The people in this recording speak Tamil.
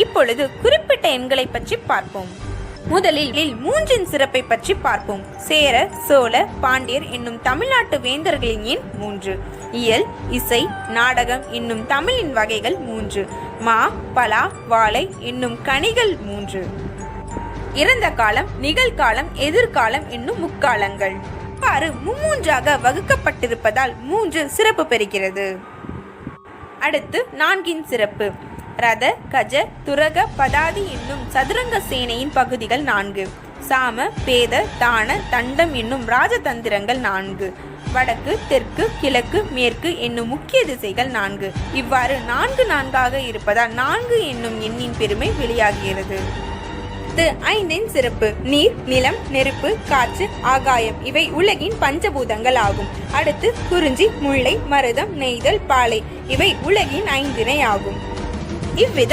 இப்பொழுது குறிப்பிட்ட எண்களை பற்றி பார்ப்போம். முதலில் மூன்றின் சிறப்பை பற்றி பார்ப்போம். சேர, சோழ, பாண்டியர் என்னும் தமிழ்நாட்டு வேந்தர்களின் எண் 3. இயல், இசை, நாடகம் என்னும் தமிழின் வகைகள் 3. மா, பலா, வாழை என்னும் கனிகள் 3. இறந்த காலம், நிகழ்காலம், எதிர்காலம் என்னும் முக்காலங்கள் இவ்வாறு மும்மூன்றாக வகுக்கப்பட்டிருப்பதால் 3 சிறப்பு பெறுகிறது. அடுத்து 4 சிறப்பு. ரத, கஜ, துரக, பதாதி என்னும் சதுரங்க சேனையின் பகுதிகள் 4. சாம, பேத, தான, தண்டம் என்னும் ராஜதந்திரங்கள் 4. வடக்கு, தெற்கு, கிழக்கு, மேற்கு என்னும் முக்கிய திசைகள் 4. இவ்வாறு 4 இருப்பதால் 4 என்னும் எண்ணின் பெருமை வெளியாகிறது. 5 சிறப்பு. நீர், நிலம், நெருப்பு, காற்று, ஆகாயம் இவை உலகின் பஞ்சபூதங்கள் ஆகும். அடுத்து குறிஞ்சி, முல்லை, மருதம், நெய்தல், பாலை இவை உலகின் 5 ஆகும். இவ்வித